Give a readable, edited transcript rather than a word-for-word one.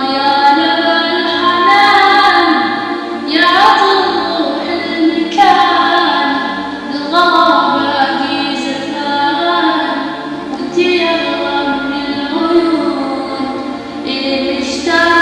يا نبع الحنان يا طموح المكان الغرام باقي زمان وانت يا أغلى من العيون اللي مشتاق